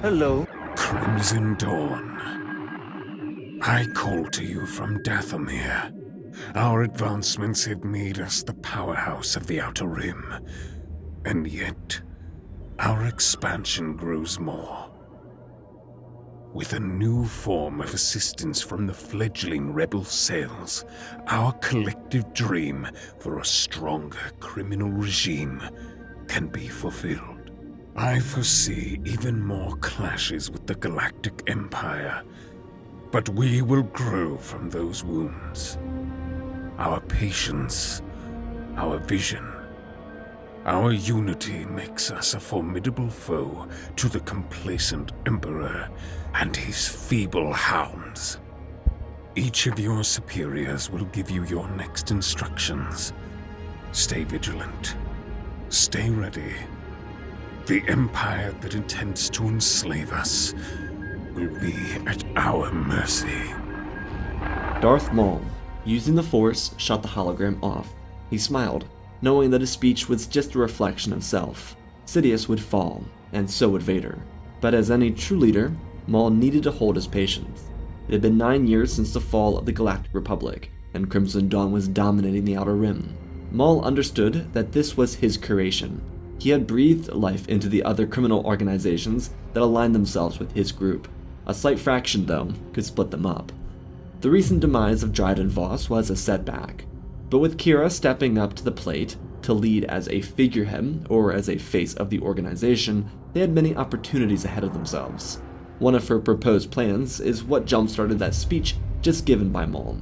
Hello. Crimson Dawn. I call to you from Dathomir. Our advancements had made us the powerhouse of the Outer Rim, and yet our expansion grows more. With a new form of assistance from the fledgling rebel cells, our collective dream for a stronger criminal regime can be fulfilled. I foresee even more clashes with the Galactic Empire, but we will grow from those wounds. Our patience, our vision, our unity makes us a formidable foe to the complacent Emperor and his feeble hounds. Each of your superiors will give you your next instructions. Stay vigilant. Stay ready. The Empire that intends to enslave us will be at our mercy. Darth Maul, using the Force, shut the hologram off. He smiled, knowing that his speech was just a reflection of self. Sidious would fall, and so would Vader. But as any true leader, Maul needed to hold his patience. It had been 9 years since the fall of the Galactic Republic, and Crimson Dawn was dominating the Outer Rim. Maul understood that this was his creation. He had breathed life into the other criminal organizations that aligned themselves with his group. A slight fraction, though, could split them up. The recent demise of Dryden Voss was a setback, but with Kira stepping up to the plate to lead as a figurehead or as a face of the organization, they had many opportunities ahead of themselves. One of her proposed plans is what jump-started that speech just given by Maul.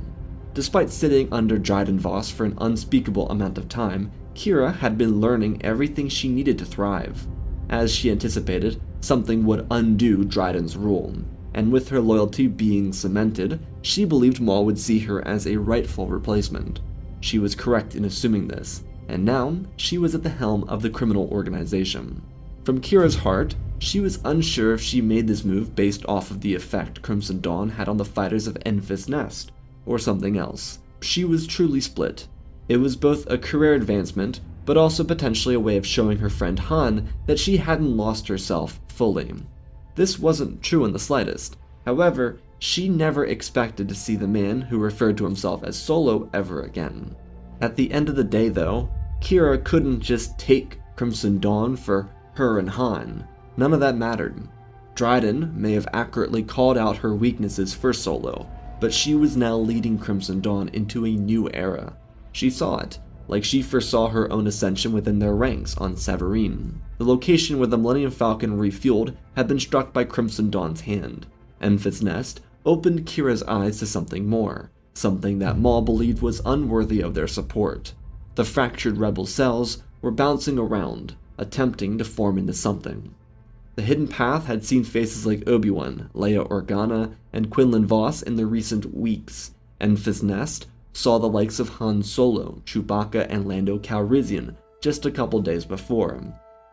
Despite sitting under Dryden Voss for an unspeakable amount of time, Kira had been learning everything she needed to thrive. As she anticipated, something would undo Dryden's rule, and with her loyalty being cemented, she believed Maul would see her as a rightful replacement. She was correct in assuming this, and now she was at the helm of the criminal organization. From Kira's heart, she was unsure if she made this move based off of the effect Crimson Dawn had on the fighters of Enfys Nest, or something else. She was truly split. It was both a career advancement, but also potentially a way of showing her friend Han that she hadn't lost herself fully. This wasn't true in the slightest. However, she never expected to see the man who referred to himself as Solo ever again. At the end of the day, though, Kira couldn't just take Crimson Dawn for her and Han. None of that mattered. Dryden may have accurately called out her weaknesses for Solo, but she was now leading Crimson Dawn into a new era. She saw it, like she foresaw her own ascension within their ranks on Savareen. The location where the Millennium Falcon refueled had been struck by Crimson Dawn's hand. Enfys Nest opened Kira's eyes to something more, something that Maul believed was unworthy of their support. The fractured rebel cells were bouncing around, attempting to form into something. The Hidden Path had seen faces like Obi-Wan, Leia Organa, and Quinlan Voss in the recent weeks. Enfys Nest saw the likes of Han Solo, Chewbacca, and Lando Calrissian just a couple days before.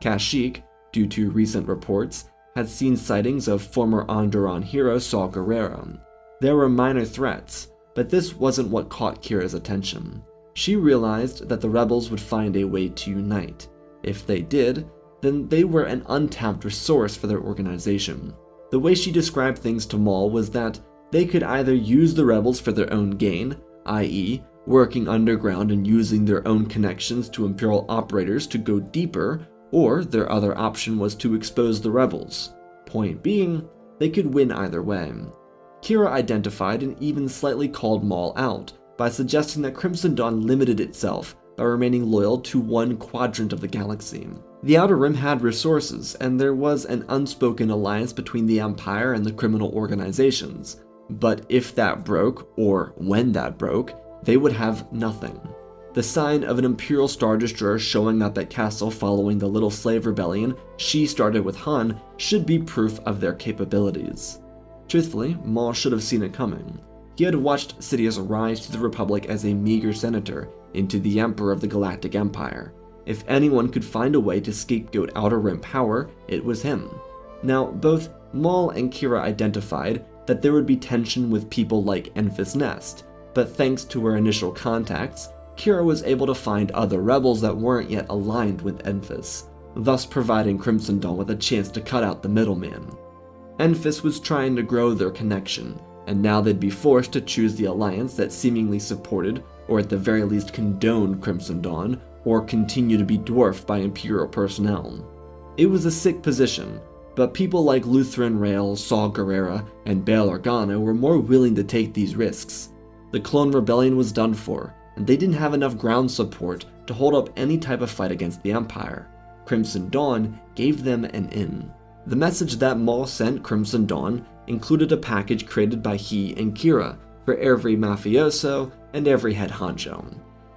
Kashyyyk, due to recent reports, had seen sightings of former Onderon hero Saw Gerrera. There were minor threats, but this wasn't what caught Kira's attention. She realized that the rebels would find a way to unite. If they did, then they were an untapped resource for their organization. The way she described things to Maul was that they could either use the rebels for their own gain, i.e., working underground and using their own connections to Imperial operators to go deeper, or their other option was to expose the rebels. Point being, they could win either way. Kira identified and even slightly called Maul out by suggesting that Crimson Dawn limited itself by remaining loyal to one quadrant of the galaxy. The Outer Rim had resources, and there was an unspoken alliance between the Empire and the criminal organizations. But if that broke, or when that broke, they would have nothing. The sign of an Imperial Star Destroyer showing up at Castle following the Little Slave Rebellion she started with Han should be proof of their capabilities. Truthfully, Maul should have seen it coming. He had watched Sidious rise to the Republic as a meager senator into the Emperor of the Galactic Empire. If anyone could find a way to scapegoat Outer Rim power, it was him. Now, both Maul and Kira identified that there would be tension with people like Enfys Nest, but thanks to her initial contacts, Kira was able to find other rebels that weren't yet aligned with Enfys, thus providing Crimson Dawn with a chance to cut out the middleman. Enfys was trying to grow their connection, and now they'd be forced to choose the alliance that seemingly supported, or at the very least condoned, Crimson Dawn, or continue to be dwarfed by Imperial personnel. It was a sick position, but people like Lutheran Rail, Saw Gerrera, and Bail Organa were more willing to take these risks. The Clone Rebellion was done for, and they didn't have enough ground support to hold up any type of fight against the Empire. Crimson Dawn gave them an in. The message that Maul sent Crimson Dawn included a package created by he and Kira for every mafioso and every head honcho.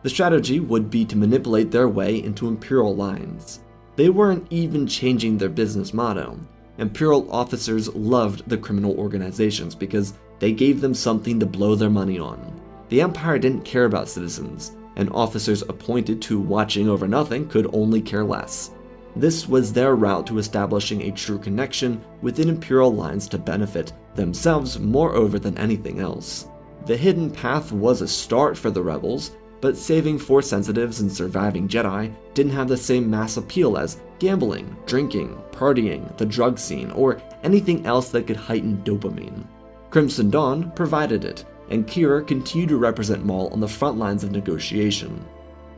The strategy would be to manipulate their way into Imperial lines. They weren't even changing their business motto. Imperial officers loved the criminal organizations because they gave them something to blow their money on. The Empire didn't care about citizens, and officers appointed to watching over nothing could only care less. This was their route to establishing a true connection within Imperial lines to benefit themselves moreover than anything else. The hidden path was a start for the rebels, but saving Force sensitives and surviving Jedi didn't have the same mass appeal as gambling, drinking, partying, the drug scene, or anything else that could heighten dopamine. Crimson Dawn provided it, and Kira continued to represent Maul on the front lines of negotiation.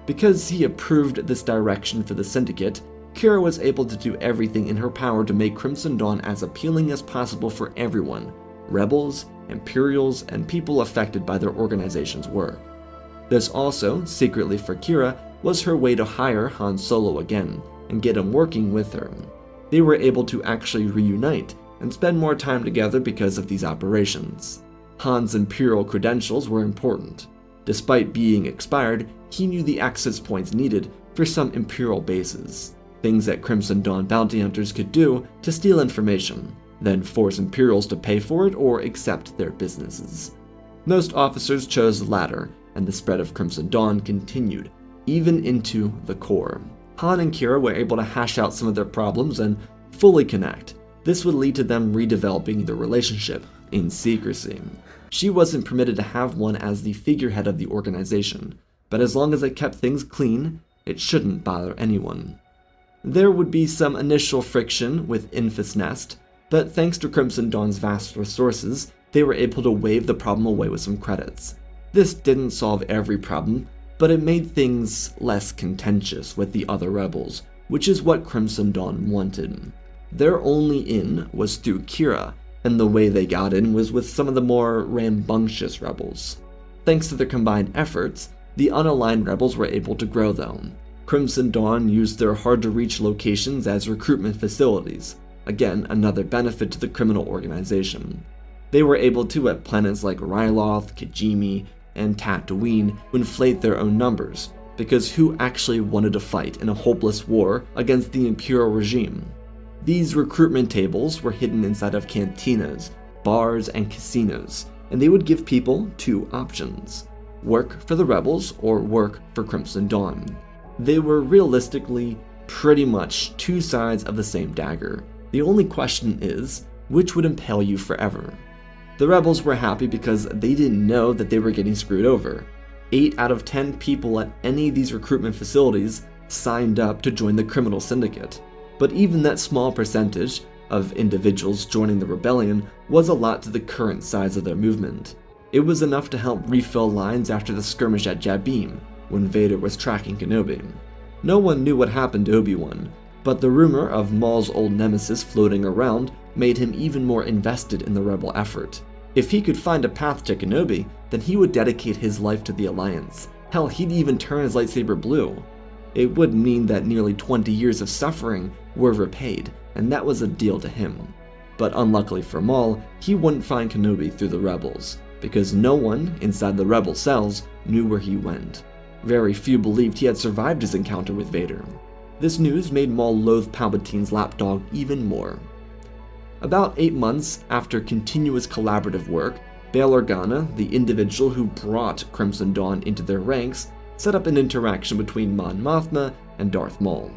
Because he approved this direction for the Syndicate, Kira was able to do everything in her power to make Crimson Dawn as appealing as possible for everyone: rebels, Imperials, and people affected by their organization's work. This also, secretly for Kira, was her way to hire Han Solo again and get him working with her. They were able to actually reunite and spend more time together because of these operations. Han's Imperial credentials were important. Despite being expired, he knew the access points needed for some Imperial bases, things that Crimson Dawn bounty hunters could do to steal information, then force Imperials to pay for it or accept their businesses. Most officers chose the latter, and the spread of Crimson Dawn continued, even into the core. Han and Kira were able to hash out some of their problems and fully connect. This would lead to them redeveloping their relationship in secrecy. She wasn't permitted to have one as the figurehead of the organization, but as long as it kept things clean, it shouldn't bother anyone. There would be some initial friction with Enfys Nest, but thanks to Crimson Dawn's vast resources, they were able to wave the problem away with some credits. This didn't solve every problem, but it made things less contentious with the other rebels, which is what Crimson Dawn wanted. Their only in was through Kira, and the way they got in was with some of the more rambunctious rebels. Thanks to their combined efforts, the unaligned rebels were able to grow though. Crimson Dawn used their hard-to-reach locations as recruitment facilities, again another benefit to the criminal organization. They were able to, at planets like Ryloth, Kijimi, and Tatooine, inflate their own numbers, because who actually wanted to fight in a hopeless war against the Imperial regime? These recruitment tables were hidden inside of cantinas, bars, and casinos, and they would give people two options: work for the rebels or work for Crimson Dawn. They were realistically pretty much two sides of the same dagger. The only question is, which would impale you forever? The rebels were happy because they didn't know that they were getting screwed over. 8 out of 10 people at any of these recruitment facilities signed up to join the criminal syndicate. But even that small percentage of individuals joining the rebellion was a lot to the current size of their movement. It was enough to help refill lines after the skirmish at Jabim, when Vader was tracking Kenobi. No one knew what happened to Obi-Wan, but the rumor of Maul's old nemesis floating around made him even more invested in the rebel effort. If he could find a path to Kenobi, then he would dedicate his life to the Alliance. Hell, he'd even turn his lightsaber blue. It would mean that nearly 20 years of suffering were repaid, and that was a deal to him. But unluckily for Maul, he wouldn't find Kenobi through the rebels, because no one inside the rebel cells knew where he went. Very few believed he had survived his encounter with Vader. This news made Maul loathe Palpatine's lapdog even more. About 8 months after continuous collaborative work, Bail Organa, the individual who brought Crimson Dawn into their ranks, set up an interaction between Mon Mothma and Darth Maul.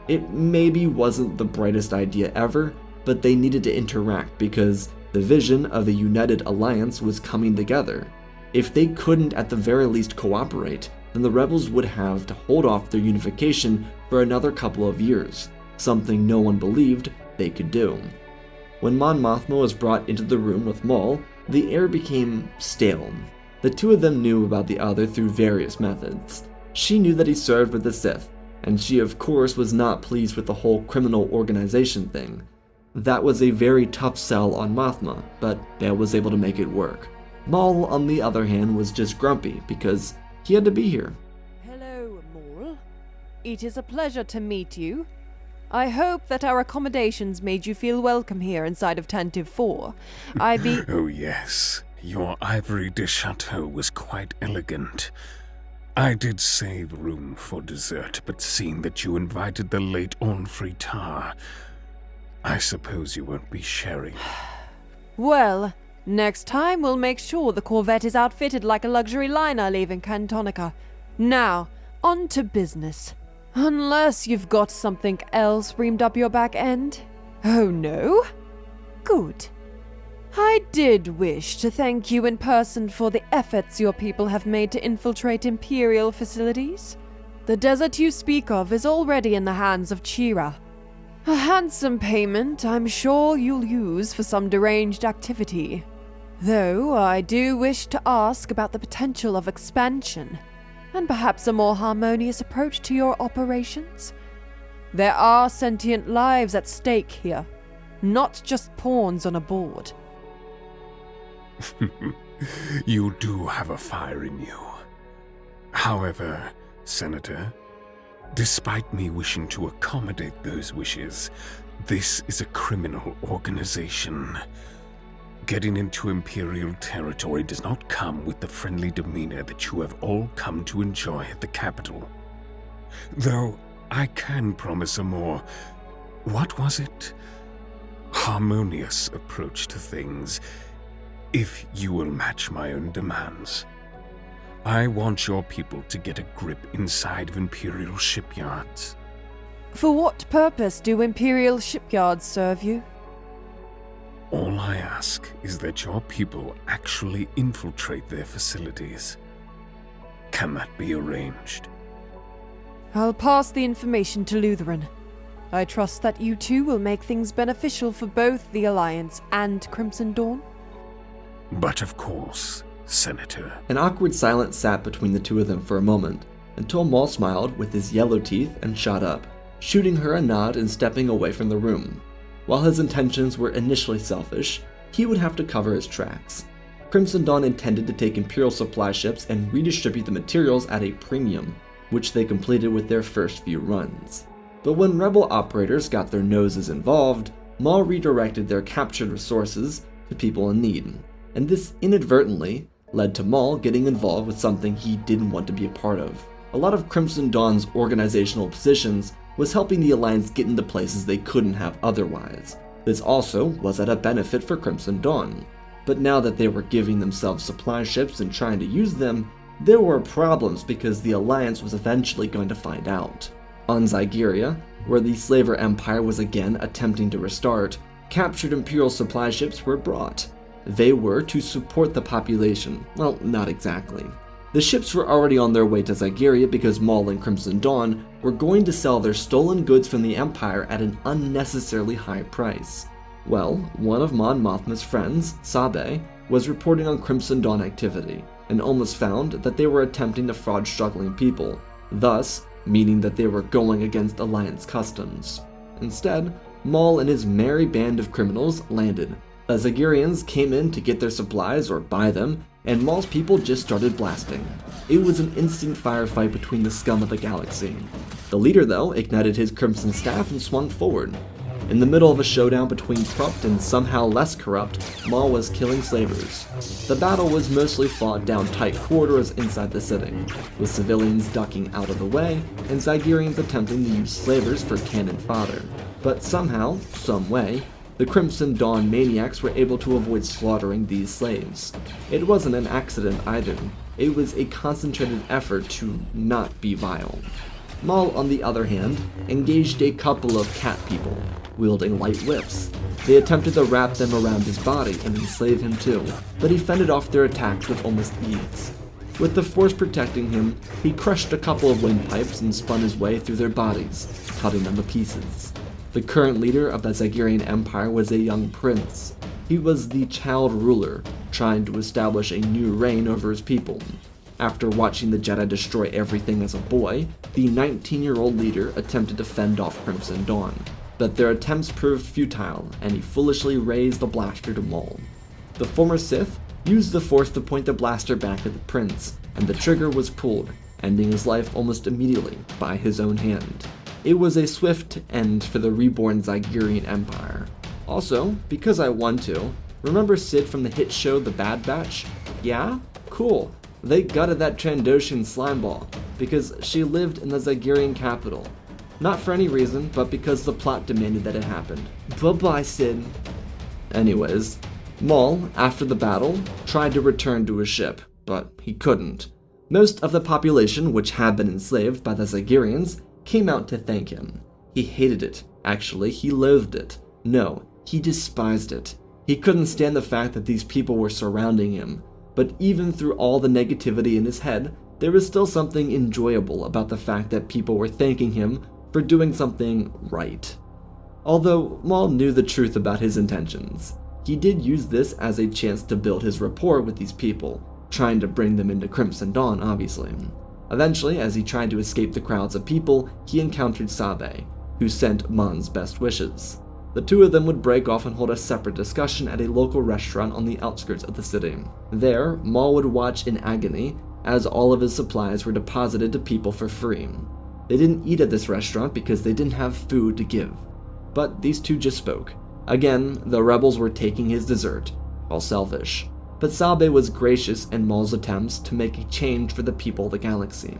It maybe wasn't the brightest idea ever, but they needed to interact because the vision of a united alliance was coming together. If they couldn't at the very least cooperate, then the rebels would have to hold off their unification for another couple of years, something no one believed they could do. When Mon Mothma was brought into the room with Maul, the air became stale. The two of them knew about the other through various methods. She knew that he served with the Sith, and she of course was not pleased with the whole criminal organization thing. That was a very tough sell on Mothma, but Bail was able to make it work. Maul, on the other hand, was just grumpy because he had to be here. Hello, Maul. It is a pleasure to meet you. I hope that our accommodations made you feel welcome here inside of Tantive 4. Oh yes, your ivory de chateau was quite elegant. I did save room for dessert, but seeing that you invited the late Onfritar, I suppose you won't be sharing. Well, next time we'll make sure the Corvette is outfitted like a luxury liner leaving Cantonica. Now, on to business. Unless you've got something else reamed up your back end. Oh no? Good. I did wish to thank you in person for the efforts your people have made to infiltrate Imperial facilities. The desert you speak of is already in the hands of Chira. A handsome payment I'm sure you'll use for some deranged activity. Though I do wish to ask about the potential of expansion, and perhaps a more harmonious approach to your operations. There are sentient lives at stake here, not just pawns on a board. You do have a fire in you. However, Senator, despite me wishing to accommodate those wishes, this is a criminal organization. Getting into Imperial territory does not come with the friendly demeanor that you have all come to enjoy at the capital. Though I can promise a more, what was it? Harmonious approach to things, if you will match my own demands. I want your people to get a grip inside of Imperial shipyards. For what purpose do Imperial shipyards serve you? All I ask is that your people actually infiltrate their facilities. Can that be arranged? I'll pass the information to Lutheran. I trust that you two will make things beneficial for both the Alliance and Crimson Dawn. But of course, Senator. An awkward silence sat between the two of them for a moment, until Maul smiled with his yellow teeth and shot up, shooting her a nod and stepping away from the room. While his intentions were initially selfish, he would have to cover his tracks. Crimson Dawn intended to take Imperial supply ships and redistribute the materials at a premium, which they completed with their first few runs. But when Rebel operators got their noses involved, Maul redirected their captured resources to people in need, and this inadvertently led to Maul getting involved with something he didn't want to be a part of. A lot of Crimson Dawn's organizational positions was helping the Alliance get into places they couldn't have otherwise. This also was at a benefit for Crimson Dawn. But now that they were giving themselves supply ships and trying to use them, there were problems because the Alliance was eventually going to find out. On Zygeria, where the Slaver Empire was again attempting to restart, captured Imperial supply ships were brought. They were to support the population. Well, not exactly. The ships were already on their way to Zygeria because Maul and Crimson Dawn were going to sell their stolen goods from the Empire at an unnecessarily high price. Well, one of Mon Mothma's friends, Sabe, was reporting on Crimson Dawn activity, and almost found that they were attempting to fraud struggling people, thus meaning that they were going against Alliance customs. Instead, Maul and his merry band of criminals landed. The Zygerians came in to get their supplies or buy them, and Maul's people just started blasting. It was an instant firefight between the scum of the galaxy. The leader, though, ignited his crimson staff and swung forward. In the middle of a showdown between corrupt and somehow less corrupt, Maul was killing slavers. The battle was mostly fought down tight corridors inside the city, with civilians ducking out of the way and Zygerians attempting to use slavers for cannon fodder. But somehow, some way, the Crimson Dawn maniacs were able to avoid slaughtering these slaves. It wasn't an accident either. It was a concentrated effort to not be vile. Maul, on the other hand, engaged a couple of cat people, wielding light whips. They attempted to wrap them around his body and enslave him too, but he fended off their attacks with almost ease. With the force protecting him, he crushed a couple of windpipes and spun his way through their bodies, cutting them to pieces. The current leader of the Zygerian Empire was a young prince. He was the child ruler, trying to establish a new reign over his people. After watching the Jedi destroy everything as a boy, the 19-year-old leader attempted to fend off Crimson Dawn, but their attempts proved futile, and he foolishly raised the blaster to Maul. The former Sith used the Force to point the blaster back at the prince, and the trigger was pulled, ending his life almost immediately by his own hand. It was a swift end for the reborn Zygerian Empire. Also, because I want to, remember Sid from the hit show The Bad Batch? Yeah? Cool. They gutted that Trandoshan slimeball, because she lived in the Zygerian capital. Not for any reason, but because the plot demanded that it happened. Bye-bye, Sid. Anyways, Maul, after the battle, tried to return to his ship, but he couldn't. Most of the population, which had been enslaved by the Zygerians, came out to thank him. He hated it. Actually, he loathed it. No, he despised it. He couldn't stand the fact that these people were surrounding him. But even through all the negativity in his head, there was still something enjoyable about the fact that people were thanking him for doing something right. Although Maul knew the truth about his intentions, he did use this as a chance to build his rapport with these people, trying to bring them into Crimson Dawn, obviously. Eventually, as he tried to escape the crowds of people, he encountered Sabe, who sent Mon's best wishes. The two of them would break off and hold a separate discussion at a local restaurant on the outskirts of the city. There, Maul would watch in agony as all of his supplies were deposited to people for free. They didn't eat at this restaurant because they didn't have food to give. But these two just spoke. Again, the rebels were taking his dessert, all selfish. But Sabe was gracious in Maul's attempts to make a change for the people of the galaxy.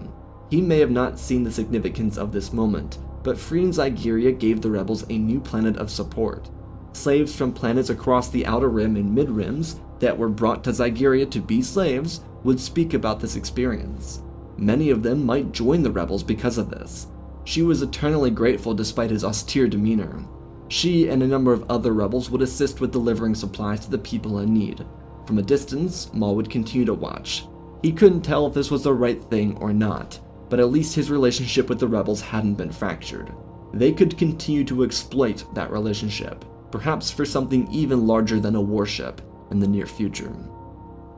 He may have not seen the significance of this moment, but freeing Zygeria gave the rebels a new planet of support. Slaves from planets across the Outer Rim and Mid-Rims that were brought to Zygeria to be slaves would speak about this experience. Many of them might join the rebels because of this. She was eternally grateful despite his austere demeanor. She and a number of other rebels would assist with delivering supplies to the people in need. From a distance, Maul would continue to watch. He couldn't tell if this was the right thing or not, but at least his relationship with the rebels hadn't been fractured. They could continue to exploit that relationship, perhaps for something even larger than a warship in the near future.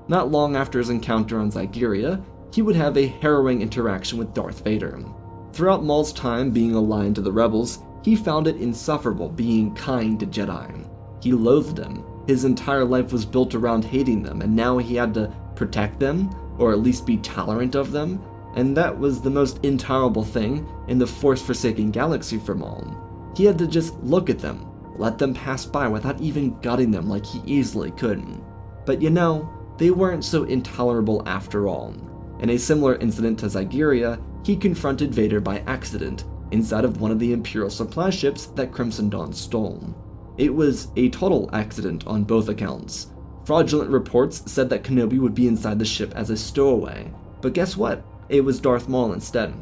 Not long after his encounter on Zygeria, he would have a harrowing interaction with Darth Vader. Throughout Maul's time being aligned to the rebels, he found it insufferable being kind to Jedi. He loathed them. His entire life was built around hating them, and now he had to protect them, or at least be tolerant of them, and that was the most intolerable thing in the Force-forsaken galaxy for Maul. He had to just look at them, let them pass by without even gutting them like he easily could. But you know, they weren't so intolerable after all. In a similar incident to Zygeria, he confronted Vader by accident inside of one of the Imperial supply ships that Crimson Dawn stole. It was a total accident on both accounts. Fraudulent reports said that Kenobi would be inside the ship as a stowaway, but guess what? It was Darth Maul instead.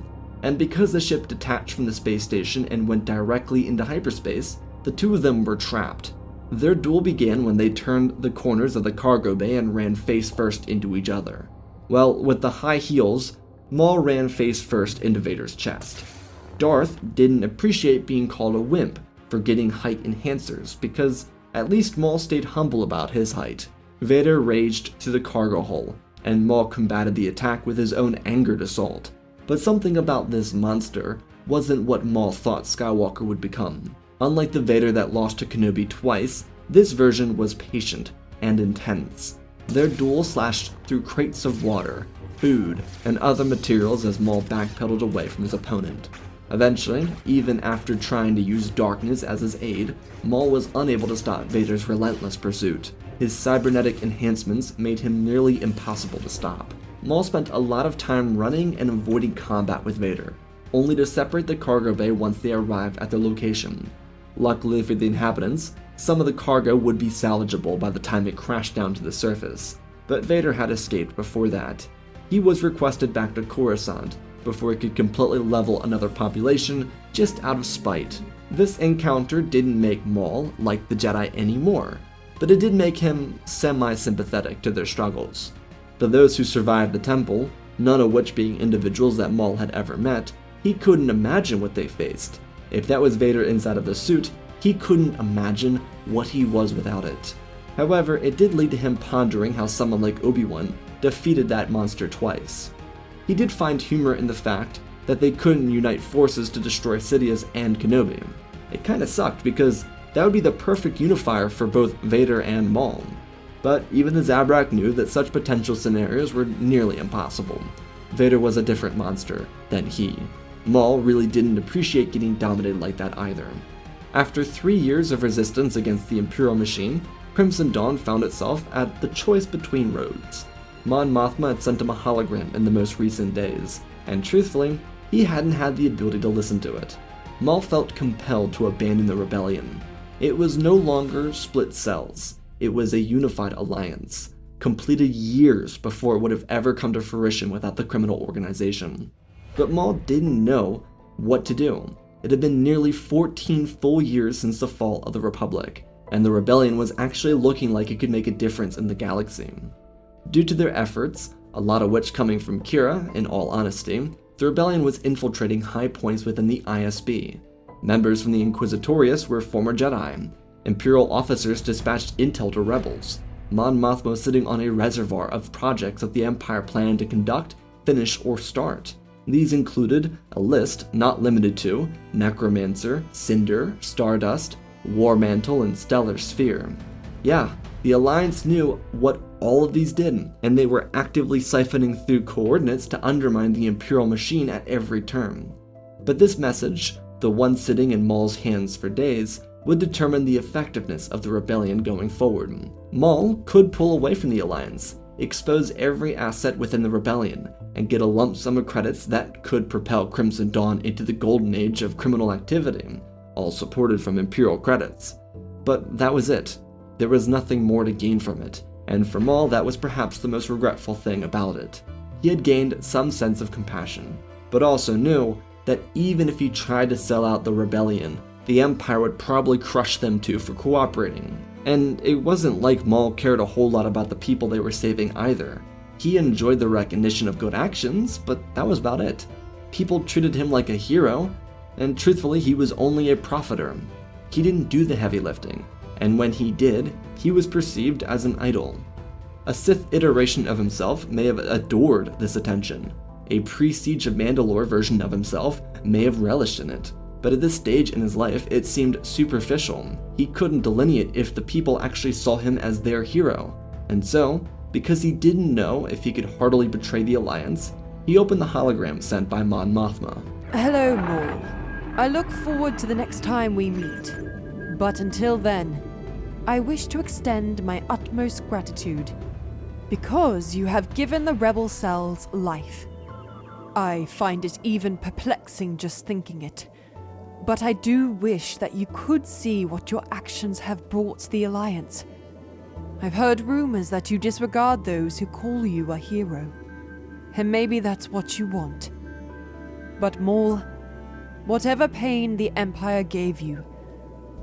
And because the ship detached from the space station and went directly into hyperspace, the two of them were trapped. Their duel began when they turned the corners of the cargo bay and ran face first into each other. Well, with the high heels, Maul ran face first into Vader's chest. Darth didn't appreciate being called a wimp for getting height enhancers, because at least Maul stayed humble about his height. Vader raged to the cargo hull, and Maul combated the attack with his own angered assault. But something about this monster wasn't what Maul thought Skywalker would become. Unlike the Vader that lost to Kenobi twice, this version was patient and intense. Their duel slashed through crates of water, food, and other materials as Maul backpedaled away from his opponent. Eventually, even after trying to use darkness as his aid, Maul was unable to stop Vader's relentless pursuit. His cybernetic enhancements made him nearly impossible to stop. Maul spent a lot of time running and avoiding combat with Vader, only to separate the cargo bay once they arrived at their location. Luckily for the inhabitants, some of the cargo would be salvageable by the time it crashed down to the surface, but Vader had escaped before that. He was requested back to Coruscant before he could completely level another population just out of spite. This encounter didn't make Maul like the Jedi anymore, but it did make him semi-sympathetic to their struggles. For those who survived the temple, none of which being individuals that Maul had ever met, he couldn't imagine what they faced. If that was Vader inside of the suit, he couldn't imagine what he was without it. However, it did lead to him pondering how someone like Obi-Wan defeated that monster twice. He did find humor in the fact that they couldn't unite forces to destroy Sidious and Kenobi. It kinda sucked because that would be the perfect unifier for both Vader and Maul. But even the Zabrak knew that such potential scenarios were nearly impossible. Vader was a different monster than he. Maul really didn't appreciate getting dominated like that either. After 3 years of resistance against the Imperial machine, Crimson Dawn found itself at the choice between roads. Mon Mothma had sent him a hologram in the most recent days, and truthfully, he hadn't had the ability to listen to it. Maul felt compelled to abandon the rebellion. It was no longer split cells, it was a unified alliance, completed years before it would have ever come to fruition without the criminal organization. But Maul didn't know what to do. It had been nearly 14 full years since the fall of the Republic, and the rebellion was actually looking like it could make a difference in the galaxy. Due to their efforts, a lot of which coming from Kira, in all honesty, the rebellion was infiltrating high points within the ISB. Members from the Inquisitorius were former Jedi. Imperial officers dispatched intel to rebels. Mon Mothma was sitting on a reservoir of projects that the Empire planned to conduct, finish, or start. These included a list not limited to Necromancer, Cinder, Stardust, Warmantle, and Stellar Sphere. Yeah, the Alliance knew what all of these did, and they were actively siphoning through coordinates to undermine the Imperial machine at every turn. But this message, the one sitting in Maul's hands for days, would determine the effectiveness of the rebellion going forward. Maul could pull away from the Alliance, expose every asset within the rebellion, and get a lump sum of credits that could propel Crimson Dawn into the golden age of criminal activity, all supported from Imperial credits. But that was it. There was nothing more to gain from it, and for Maul that was perhaps the most regretful thing about it. He had gained some sense of compassion, but also knew that even if he tried to sell out the rebellion, the Empire would probably crush them too for cooperating. And it wasn't like Maul cared a whole lot about the people they were saving either. He enjoyed the recognition of good actions, but that was about it. People treated him like a hero, and truthfully he was only a profiteer. He didn't do the heavy lifting, and when he did, he was perceived as an idol. A Sith iteration of himself may have adored this attention. A pre-Siege of Mandalore version of himself may have relished in it. But at this stage in his life, it seemed superficial. He couldn't delineate if the people actually saw him as their hero. And so, because he didn't know if he could heartily betray the Alliance, he opened the hologram sent by Mon Mothma. Hello, Maul. I look forward to the next time we meet. But until then, I wish to extend my utmost gratitude, because you have given the rebel cells life. I find it even perplexing just thinking it. But I do wish that you could see what your actions have brought the Alliance. I've heard rumors that you disregard those who call you a hero. And maybe that's what you want. But Maul, whatever pain the Empire gave you,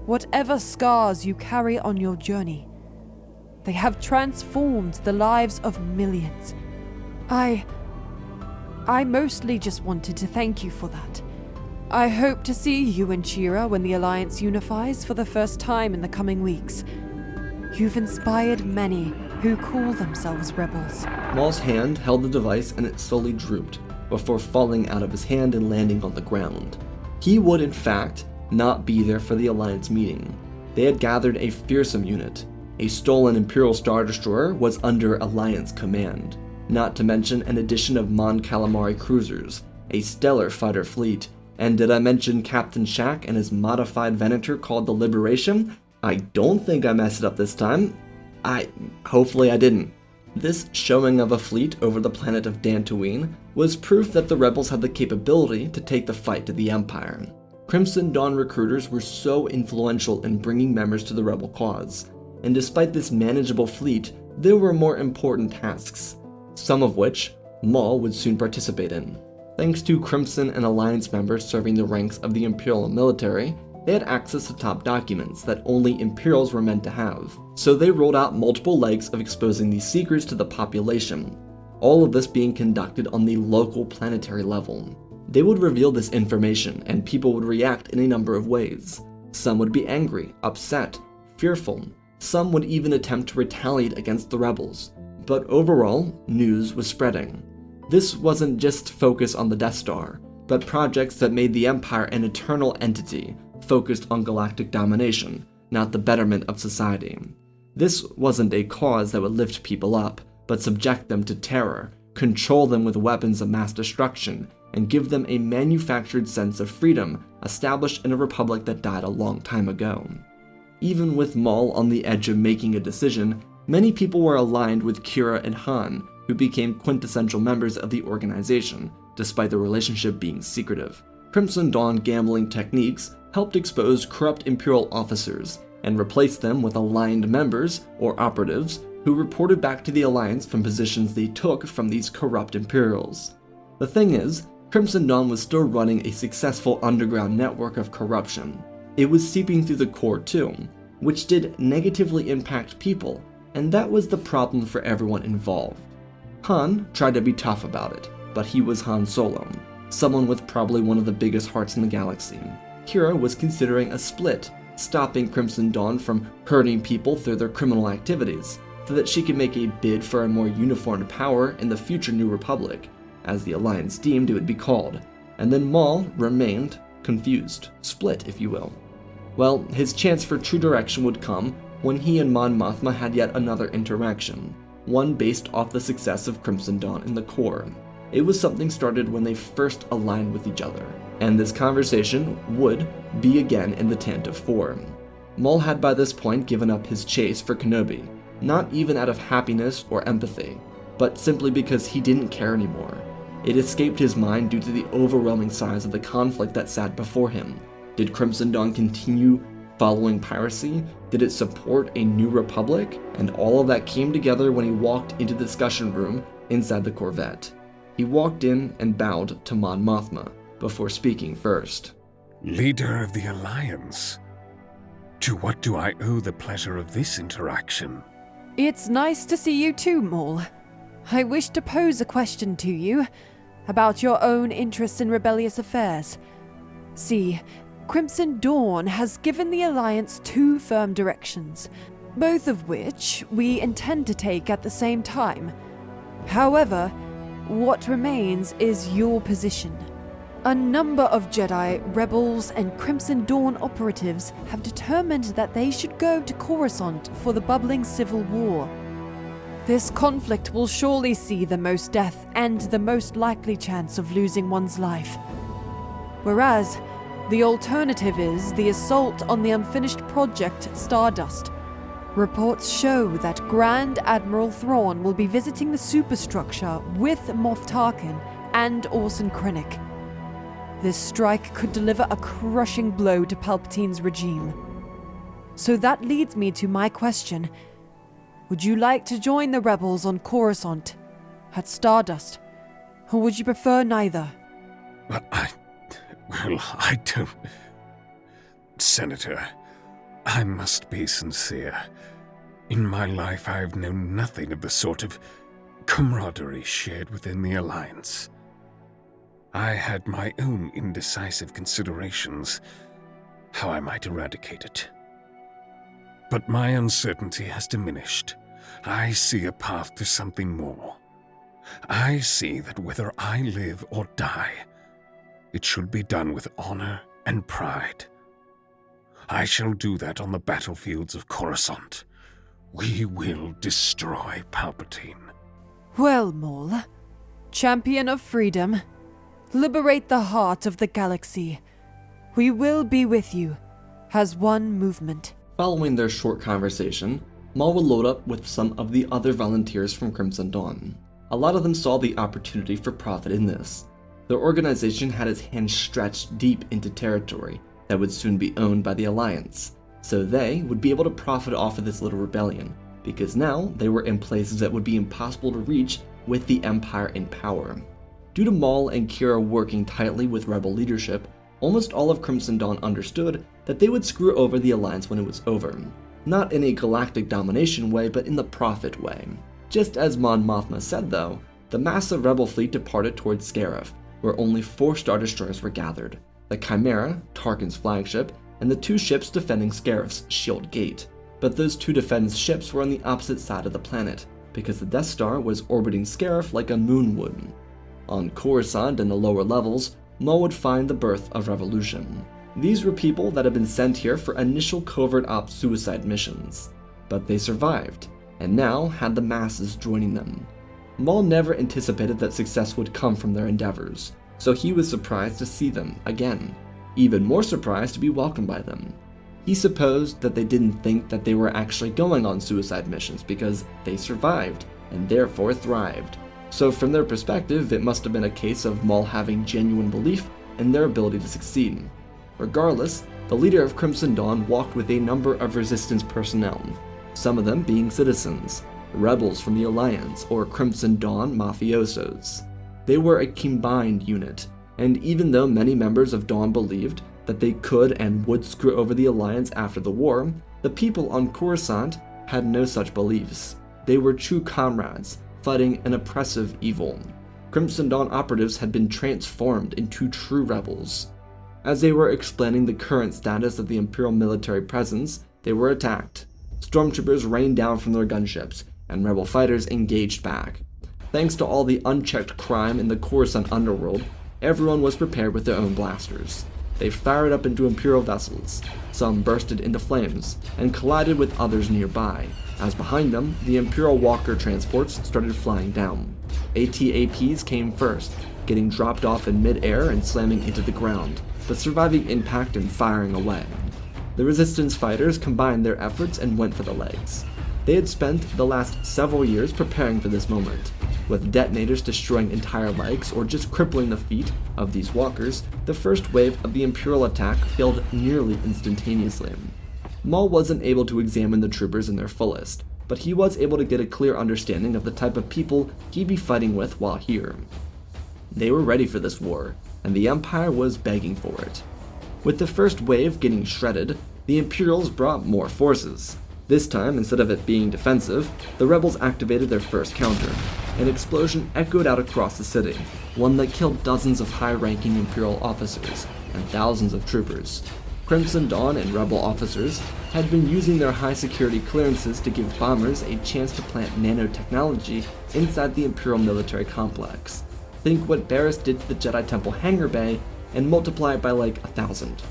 whatever scars you carry on your journey, they have transformed the lives of millions. I mostly just wanted to thank you for that. I hope to see you in Chira when the Alliance unifies for the first time in the coming weeks. You've inspired many who call themselves rebels. Maul's hand held the device and it slowly drooped, before falling out of his hand and landing on the ground. He would, in fact, not be there for the Alliance meeting. They had gathered a fearsome unit. A stolen Imperial Star Destroyer was under Alliance command, not to mention an addition of Mon Calamari cruisers, a stellar fighter fleet. And did I mention Captain Shack and his modified Venator called the Liberation? I don't think I messed it up this time. Hopefully I didn't. This showing of a fleet over the planet of Dantooine was proof that the rebels had the capability to take the fight to the Empire. Crimson Dawn recruiters were so influential in bringing members to the rebel cause, and despite this manageable fleet, there were more important tasks, some of which Maul would soon participate in. Thanks to Crimson and Alliance members serving the ranks of the Imperial military, they had access to top documents that only Imperials were meant to have. So they rolled out multiple legs of exposing these secrets to the population, all of this being conducted on the local planetary level. They would reveal this information, and people would react in a number of ways. Some would be angry, upset, fearful. Some would even attempt to retaliate against the rebels. But overall, news was spreading. This wasn't just focus on the Death Star, but projects that made the Empire an eternal entity, focused on galactic domination, not the betterment of society. This wasn't a cause that would lift people up, but subject them to terror, control them with weapons of mass destruction, and give them a manufactured sense of freedom established in a republic that died a long time ago. Even with Maul on the edge of making a decision, many people were aligned with Kira and Han, who became quintessential members of the organization, despite the relationship being secretive. Crimson Dawn gambling techniques helped expose corrupt Imperial officers and replace them with aligned members, or operatives, who reported back to the Alliance from positions they took from these corrupt Imperials. The thing is, Crimson Dawn was still running a successful underground network of corruption. It was seeping through the core too, which did negatively impact people, and that was the problem for everyone involved. Han tried to be tough about it, but he was Han Solo, someone with probably one of the biggest hearts in the galaxy. Kira was considering a split, stopping Crimson Dawn from hurting people through their criminal activities, so that she could make a bid for a more uniformed power in the future New Republic, as the Alliance deemed it would be called. And then Maul remained confused, split if you will. Well, his chance for true direction would come when he and Mon Mothma had yet another interaction, one based off the success of Crimson Dawn in the core. It was something started when they first aligned with each other, and this conversation would be again in the Tantive 4. Maul had by this point given up his chase for Kenobi, not even out of happiness or empathy, but simply because he didn't care anymore. It escaped his mind due to the overwhelming size of the conflict that sat before him. Did Crimson Dawn continue following piracy? Did it support a new republic? And all of that came together when he walked into the discussion room inside the Corvette. He walked in and bowed to Mon Mothma before speaking first. Leader of the Alliance, to what do I owe the pleasure of this interaction? It's nice to see you too, Maul. I wish to pose a question to you about your own interests in rebellious affairs. See, Crimson Dawn has given the Alliance 2 firm directions, both of which we intend to take at the same time. However, what remains is your position. A number of Jedi, rebels, and Crimson Dawn operatives have determined that they should go to Coruscant for the bubbling civil war. This conflict will surely see the most death and the most likely chance of losing one's life. Whereas, the alternative is the assault on the unfinished project Stardust. Reports show that Grand Admiral Thrawn will be visiting the superstructure with Moff Tarkin and Orson Krennic. This strike could deliver a crushing blow to Palpatine's regime. So that leads me to my question. Would you like to join the rebels on Coruscant, at Stardust, or would you prefer neither? I don't... Senator, I must be sincere. In my life, I have known nothing of the sort of camaraderie shared within the Alliance. I had my own indecisive considerations, how I might eradicate it. But my uncertainty has diminished. I see a path to something more. I see that whether I live or die, it should be done with honor and pride. I shall do that on the battlefields of Coruscant. We will destroy Palpatine. Well, Maul, champion of freedom, liberate the heart of the galaxy. We will be with you as one movement. Following their short conversation, Maul would load up with some of the other volunteers from Crimson Dawn. A lot of them saw the opportunity for profit in this. Their organization had its hands stretched deep into territory that would soon be owned by the Alliance, so they would be able to profit off of this little rebellion, because now they were in places that would be impossible to reach with the Empire in power. Due to Maul and Kira working tightly with rebel leadership, almost all of Crimson Dawn understood that they would screw over the Alliance when it was over. Not in a galactic domination way, but in the profit way. Just as Mon Mothma said though, the massive rebel fleet departed towards Scarif, where only 4 Star Destroyers were gathered: the Chimera, Tarkin's flagship, and the 2 ships defending Scarif's shield gate. But those 2 defense ships were on the opposite side of the planet, because the Death Star was orbiting Scarif like a moon would. On Coruscant and the lower levels, Maul would find the birth of revolution. These were people that had been sent here for initial covert ops suicide missions, but they survived, and now had the masses joining them. Maul never anticipated that success would come from their endeavors, so he was surprised to see them again, even more surprised to be welcomed by them. He supposed that they didn't think that they were actually going on suicide missions because they survived, and therefore thrived. So from their perspective, it must have been a case of Maul having genuine belief in their ability to succeed. Regardless, the leader of Crimson Dawn walked with a number of Resistance personnel, some of them being citizens, rebels from the Alliance, or Crimson Dawn mafiosos. They were a combined unit, and even though many members of Dawn believed that they could and would screw over the Alliance after the war, the people on Coruscant had no such beliefs. They were true comrades, fighting an oppressive evil. Crimson Dawn operatives had been transformed into true rebels. As they were explaining the current status of the Imperial military presence, they were attacked. Stormtroopers rained down from their gunships, and rebel fighters engaged back. Thanks to all the unchecked crime in the Coruscant underworld, everyone was prepared with their own blasters. They fired up into Imperial vessels. Some bursted into flames and collided with others nearby, as behind them, the Imperial Walker transports started flying down. AT-APs came first, getting dropped off in mid-air and slamming into the ground, but surviving impact and firing away. The Resistance fighters combined their efforts and went for the legs. They had spent the last several years preparing for this moment. With detonators destroying entire legs or just crippling the feet of these walkers, the first wave of the Imperial attack failed nearly instantaneously. Maul wasn't able to examine the troopers in their fullest, but he was able to get a clear understanding of the type of people he'd be fighting with while here. They were ready for this war, and the Empire was begging for it. With the first wave getting shredded, the Imperials brought more forces. This time, instead of it being defensive, the rebels activated their first counter. An explosion echoed out across the city, one that killed dozens of high-ranking Imperial officers and thousands of troopers. Crimson Dawn and rebel officers had been using their high-security clearances to give bombers a chance to plant nanotechnology inside the Imperial military complex. Think what Barriss did to the Jedi Temple hangar bay and multiply it by like 1,000.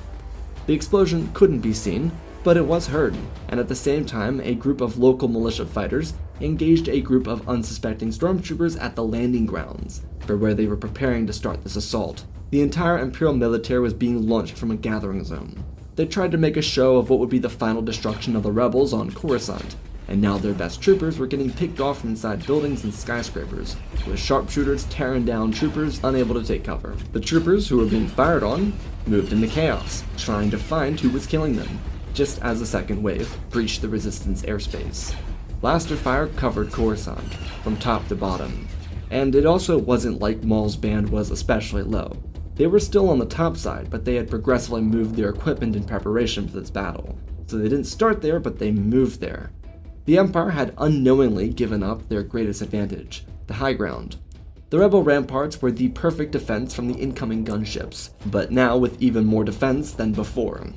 The explosion couldn't be seen, but it was heard, and at the same time, a group of local militia fighters engaged a group of unsuspecting stormtroopers at the landing grounds, for where they were preparing to start this assault. The entire Imperial military was being launched from a gathering zone. They tried to make a show of what would be the final destruction of the rebels on Coruscant, and now their best troopers were getting picked off from inside buildings and skyscrapers, with sharpshooters tearing down troopers unable to take cover. The troopers who were being fired on moved into chaos, trying to find who was killing them, just as the second wave breached the Resistance airspace. Blaster fire covered Coruscant, from top to bottom, and it also wasn't like Maul's band was especially low. They were still on the top side, but they had progressively moved their equipment in preparation for this battle, so they didn't start there, but they moved there. The Empire had unknowingly given up their greatest advantage, the high ground. The rebel ramparts were the perfect defense from the incoming gunships, but now with even more defense than before.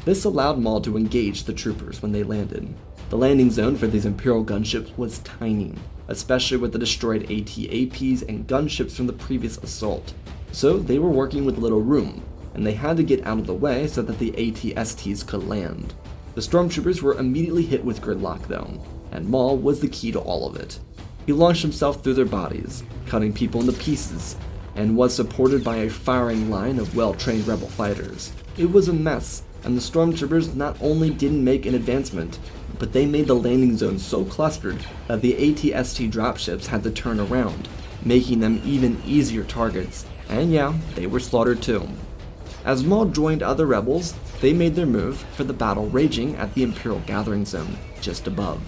This allowed Maul to engage the troopers when they landed. The landing zone for these Imperial gunships was tiny, especially with the destroyed AT-APs and gunships from the previous assault. So they were working with little room, and they had to get out of the way so that the AT-STs could land. The stormtroopers were immediately hit with gridlock though, and Maul was the key to all of it. He launched himself through their bodies, cutting people into pieces, and was supported by a firing line of well-trained rebel fighters. It was a mess, and the stormtroopers not only didn't make an advancement, but they made the landing zone so clustered that the AT-ST dropships had to turn around, making them even easier targets, and yeah, they were slaughtered too. As Maul joined other rebels, they made their move for the battle raging at the Imperial Gathering Zone just above.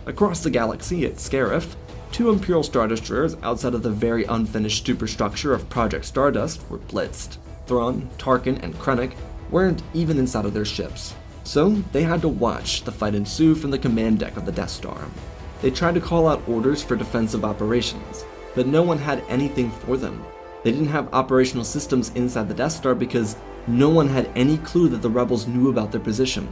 Across the galaxy at Scarif, 2 Imperial Star Destroyers outside of the very unfinished superstructure of Project Stardust were blitzed. Thrawn, Tarkin, and Krennic weren't even inside of their ships, so they had to watch the fight ensue from the command deck of the Death Star. They tried to call out orders for defensive operations, but no one had anything for them. They didn't have operational systems inside the Death Star because no one had any clue that the rebels knew about their position.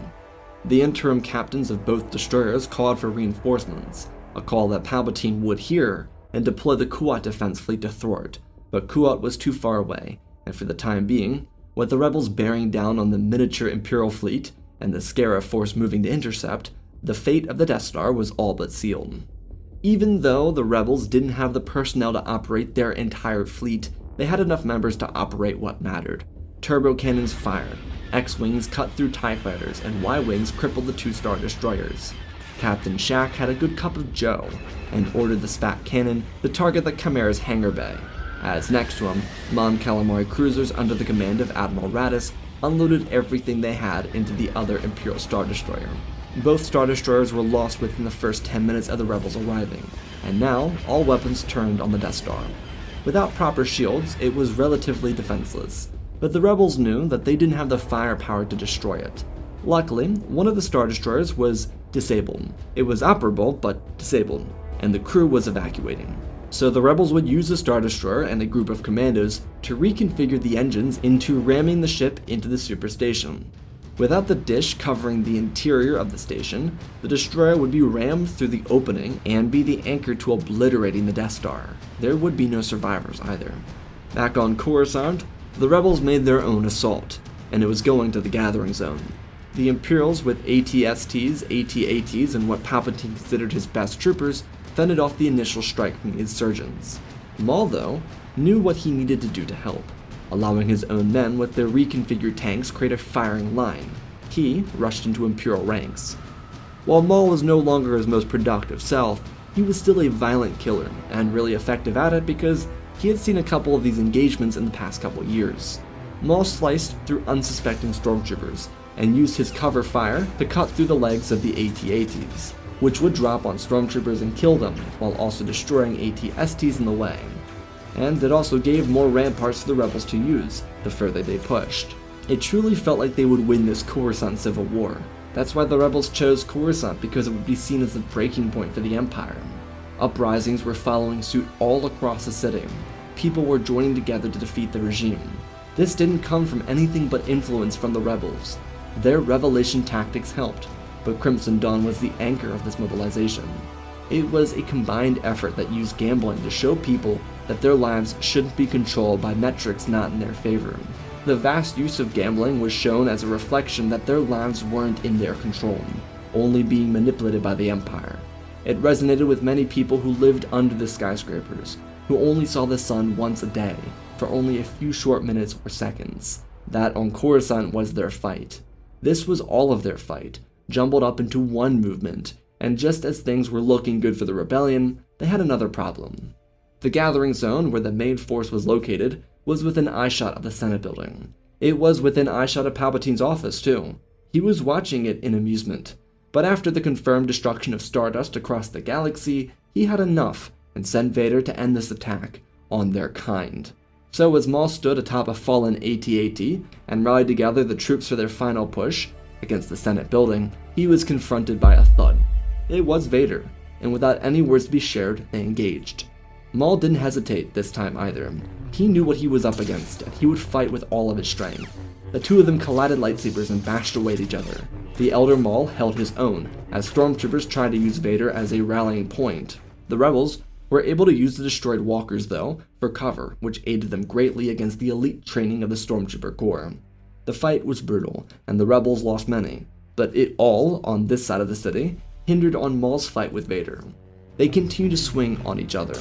The interim captains of both destroyers called for reinforcements, a call that Palpatine would hear and deploy the Kuat defense fleet to thwart, but Kuat was too far away, and for the time being, with the rebels bearing down on the miniature Imperial fleet and the Scarab force moving to intercept, the fate of the Death Star was all but sealed. Even though the rebels didn't have the personnel to operate their entire fleet, they had enough members to operate what mattered. Turbo cannons fired, X-Wings cut through TIE fighters, and Y-Wings crippled the 2-star destroyers. Captain Shack had a good cup of joe, and ordered the Spat cannon to target the Chimera's hangar bay, as next to him, Mon Calamari cruisers under the command of Admiral Radis unloaded everything they had into the other Imperial Star Destroyer. Both Star Destroyers were lost within the first 10 minutes of the rebels arriving, and now all weapons turned on the Death Star. Without proper shields, it was relatively defenseless, but the rebels knew that they didn't have the firepower to destroy it. Luckily, one of the Star Destroyers was disabled. It was operable, but disabled, and the crew was evacuating. So the rebels would use the Star Destroyer and a group of commandos to reconfigure the engines into ramming the ship into the superstation. Without the dish covering the interior of the station, the destroyer would be rammed through the opening and be the anchor to obliterating the Death Star. There would be no survivors either. Back on Coruscant, the rebels made their own assault, and it was going to the gathering zone. The Imperials with AT-STs, AT-ATs, and what Palpatine considered his best troopers fended off the initial strike from the insurgents. Maul, though, knew what he needed to do to help, allowing his own men with their reconfigured tanks create a firing line. He rushed into Imperial ranks. While Maul was no longer his most productive self, he was still a violent killer, and really effective at it because he had seen a couple of these engagements in the past couple years. Maul sliced through unsuspecting stormtroopers, and used his cover fire to cut through the legs of the AT-ATs, which would drop on stormtroopers and kill them, while also destroying AT-STs in the way. And it also gave more ramparts for the rebels to use, the further they pushed. It truly felt like they would win this Coruscant civil war. That's why the rebels chose Coruscant, because it would be seen as the breaking point for the Empire. Uprisings were following suit all across the city. People were joining together to defeat the regime. This didn't come from anything but influence from the rebels. Their revelation tactics helped, but Crimson Dawn was the anchor of this mobilization. It was a combined effort that used gambling to show people that their lives shouldn't be controlled by metrics not in their favor. The vast use of gambling was shown as a reflection that their lives weren't in their control, only being manipulated by the Empire. It resonated with many people who lived under the skyscrapers, who only saw the sun once a day, for only a few short minutes or seconds. That on Coruscant was their fight. This was all of their fight, jumbled up into one movement, and just as things were looking good for the rebellion, they had another problem. The gathering zone where the main force was located was within eyeshot of the Senate building. It was within eyeshot of Palpatine's office too. He was watching it in amusement, but after the confirmed destruction of Stardust across the galaxy, he had enough and sent Vader to end this attack on their kind. So as Maul stood atop a fallen AT-AT and rallied together the troops for their final push against the Senate building, he was confronted by a thud. It was Vader, and without any words to be shared, they engaged. Maul didn't hesitate this time either. He knew what he was up against, and he would fight with all of his strength. The two of them collided lightsabers and bashed away at each other. The Elder Maul held his own, as stormtroopers tried to use Vader as a rallying point. The rebels were able to use the destroyed walkers, though, for cover, which aided them greatly against the elite training of the Stormtrooper Corps. The fight was brutal, and the rebels lost many, but it all, on this side of the city, hindered on Maul's fight with Vader. They continued to swing on each other.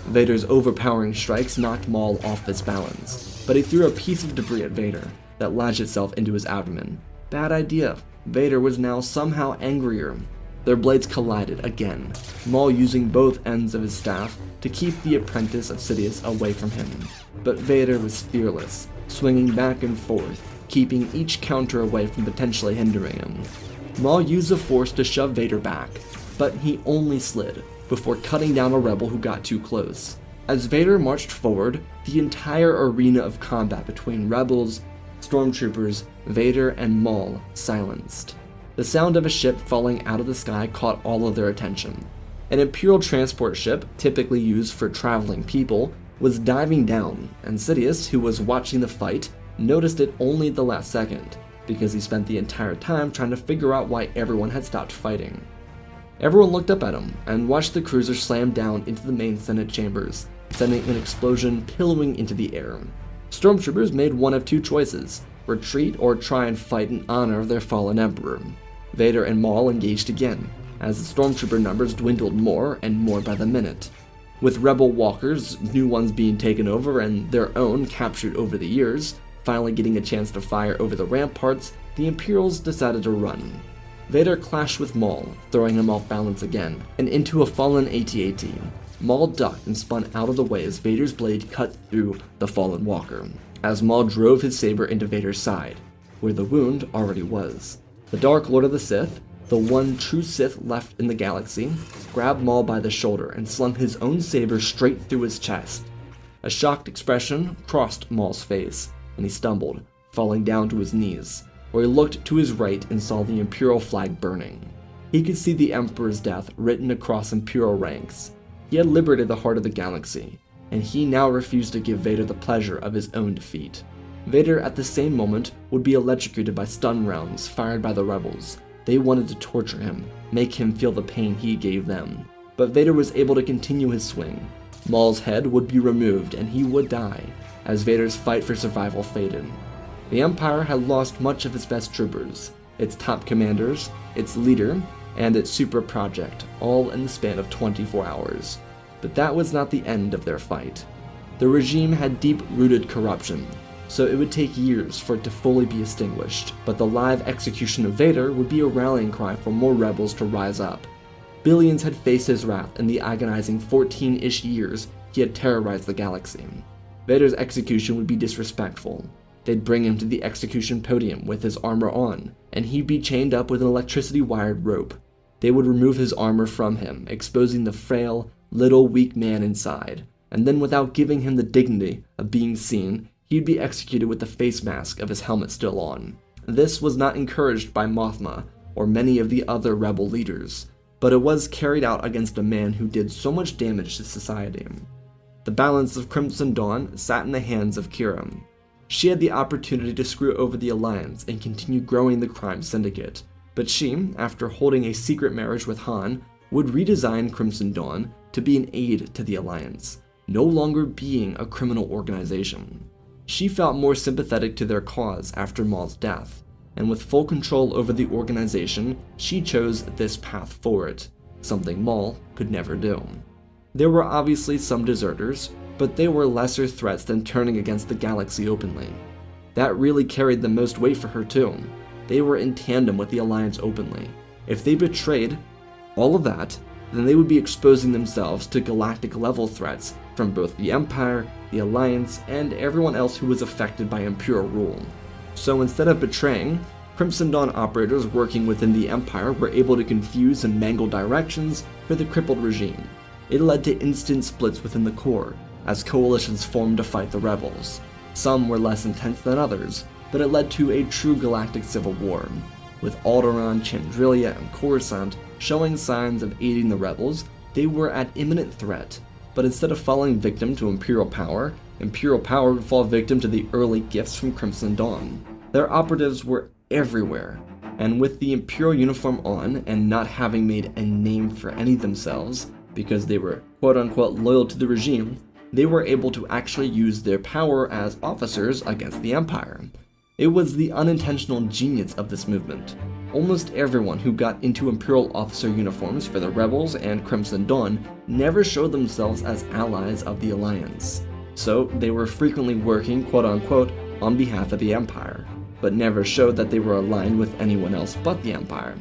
Vader's overpowering strikes knocked Maul off his balance, but he threw a piece of debris at Vader that lodged itself into his abdomen. Bad idea. Vader was now somehow angrier. Their blades collided again, Maul using both ends of his staff to keep the apprentice of Sidious away from him. But Vader was fearless, swinging back and forth, keeping each counter away from potentially hindering him. Maul used the Force to shove Vader back, but he only slid before cutting down a rebel who got too close. As Vader marched forward, the entire arena of combat between rebels, stormtroopers, Vader, and Maul silenced. The sound of a ship falling out of the sky caught all of their attention. An Imperial transport ship, typically used for traveling people, was diving down, and Sidious, who was watching the fight, noticed it only at the last second, because he spent the entire time trying to figure out why everyone had stopped fighting. Everyone looked up at him and watched the cruiser slam down into the main Senate chambers, sending an explosion pillowing into the air. Stormtroopers made one of two choices: retreat or try and fight in honor of their fallen emperor. Vader and Maul engaged again, as the stormtrooper numbers dwindled more and more by the minute. With rebel walkers, new ones being taken over and their own captured over the years, finally getting a chance to fire over the ramparts, the Imperials decided to run. Vader clashed with Maul, throwing him off balance again, and into a fallen AT-AT. Maul ducked and spun out of the way as Vader's blade cut through the fallen walker, as Maul drove his saber into Vader's side, where the wound already was. The Dark Lord of the Sith, the one true Sith left in the galaxy, grabbed Maul by the shoulder and slung his own saber straight through his chest. A shocked expression crossed Maul's face, and he stumbled, falling down to his knees, where he looked to his right and saw the Imperial flag burning. He could see the Emperor's death written across Imperial ranks. He had liberated the heart of the galaxy, and he now refused to give Vader the pleasure of his own defeat. Vader, at the same moment, would be electrocuted by stun rounds fired by the rebels. They wanted to torture him, make him feel the pain he gave them. But Vader was able to continue his swing. Maul's head would be removed and he would die, as Vader's fight for survival faded. The Empire had lost much of its best troopers, its top commanders, its leader, and its super project, all in the span of 24 hours. But that was not the end of their fight. The regime had deep-rooted corruption, so it would take years for it to fully be extinguished, but the live execution of Vader would be a rallying cry for more rebels to rise up. Billions had faced his wrath in the agonizing 14-ish years he had terrorized the galaxy. Vader's execution would be disrespectful. They'd bring him to the execution podium with his armor on, and he'd be chained up with an electricity-wired rope. They would remove his armor from him, exposing the frail, little, weak man inside, and then without giving him the dignity of being seen, he'd be executed with the face mask of his helmet still on. This was not encouraged by Mothma or many of the other rebel leaders, but it was carried out against a man who did so much damage to society. The balance of Crimson Dawn sat in the hands of Kira. She had the opportunity to screw over the Alliance and continue growing the crime syndicate, but she, after holding a secret marriage with Han, would redesign Crimson Dawn to be an aid to the Alliance, no longer being a criminal organization. She felt more sympathetic to their cause after Maul's death, and with full control over the organization, she chose this path for it, something Maul could never do. There were obviously some deserters, but they were lesser threats than turning against the galaxy openly. That really carried the most weight for her too. They were in tandem with the Alliance openly. If they betrayed all of that, then they would be exposing themselves to galactic-level threats from both the Empire, the Alliance, and everyone else who was affected by Imperial rule. So instead of betraying, Crimson Dawn operators working within the Empire were able to confuse and mangle directions for the crippled regime. It led to instant splits within the core, as coalitions formed to fight the rebels. Some were less intense than others, but it led to a true galactic civil war, with Alderaan, Chandrilia, and Coruscant showing signs of aiding the rebels. They were at imminent threat, but instead of falling victim to Imperial power would fall victim to the early gifts from Crimson Dawn. Their operatives were everywhere, and with the Imperial uniform on and not having made a name for any themselves, because they were quote-unquote loyal to the regime, they were able to actually use their power as officers against the Empire. It was the unintentional genius of this movement. Almost everyone who got into Imperial officer uniforms for the Rebels and Crimson Dawn never showed themselves as allies of the Alliance. So they were frequently working quote-unquote on behalf of the Empire, but never showed that they were aligned with anyone else but the Empire.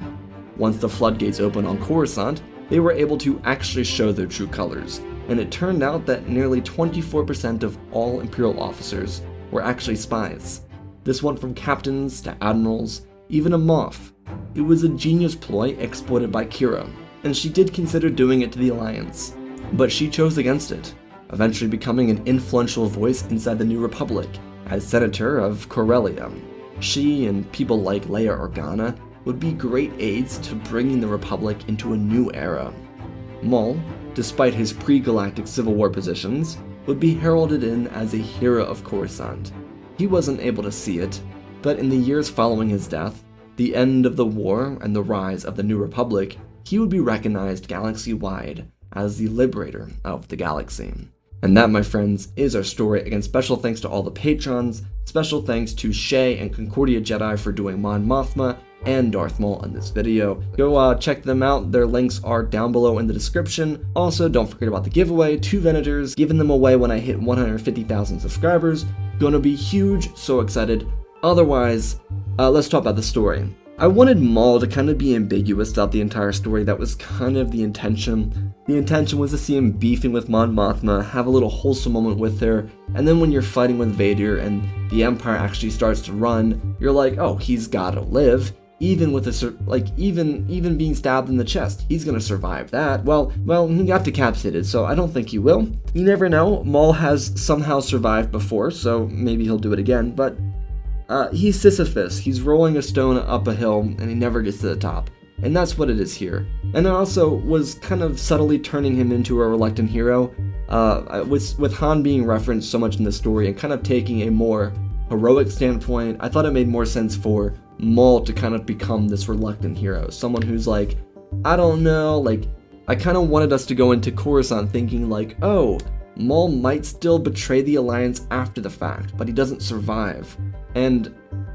Once the floodgates opened on Coruscant, they were able to actually show their true colors, and it turned out that nearly 24% of all Imperial officers were actually spies. This went from captains to admirals, even a Moff. It was a genius ploy exploited by Kira, and she did consider doing it to the Alliance, but she chose against it, eventually becoming an influential voice inside the New Republic as Senator of Corellia. She and people like Leia Organa would be great aids to bringing the Republic into a new era. Maul, despite his pre-galactic Civil War positions, would be heralded in as a hero of Coruscant. He wasn't able to see it, but in the years following his death, the end of the war and the rise of the New Republic, he would be recognized galaxy-wide as the liberator of the galaxy. And that, my friends, is our story. Again, special thanks to all the patrons, special thanks to Shay and Concordia Jedi for doing Mon Mothma and Darth Maul in this video. Go check them out, their links are down below in the description. Also, don't forget about the giveaway, 2 Venators, giving them away when I hit 150,000 subscribers. Gonna be huge, so excited. Otherwise, let's talk about the story. I wanted Maul to kind of be ambiguous throughout the entire story. That was kind of the intention. The intention was to see him beefing with Mon Mothma, have a little wholesome moment with her, and then when you're fighting with Vader and the Empire actually starts to run, you're like, oh, he's gotta live. Even with even being stabbed in the chest, he's gonna survive that. Well, he got decapitated, so I don't think he will. You never know. Maul has somehow survived before, so maybe he'll do it again. But he's Sisyphus. He's rolling a stone up a hill, and he never gets to the top. And that's what it is here. And it also was kind of subtly turning him into a reluctant hero. With Han being referenced so much in the story and kind of taking a more heroic standpoint, I thought it made more sense for Maul to kind of become this reluctant hero. Someone who's like, I don't know, like, I kind of wanted us to go into Coruscant thinking like, oh, Maul might still betray the Alliance after the fact, but he doesn't survive. And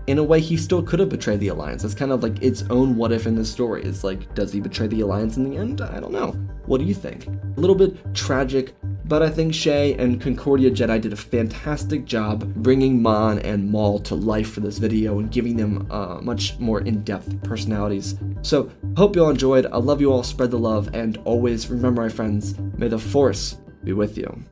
in a way, he still could have betrayed the Alliance. It's kind of like its own what if in the story. It's like, does he betray the Alliance in the end? I don't know. What do you think? A little bit tragic, but I think Shay and Concordia Jedi did a fantastic job bringing Mon and Maul to life for this video and giving them much more in-depth personalities. So, hope you all enjoyed. I love you all, spread the love, and always remember, my friends, may the Force be with you.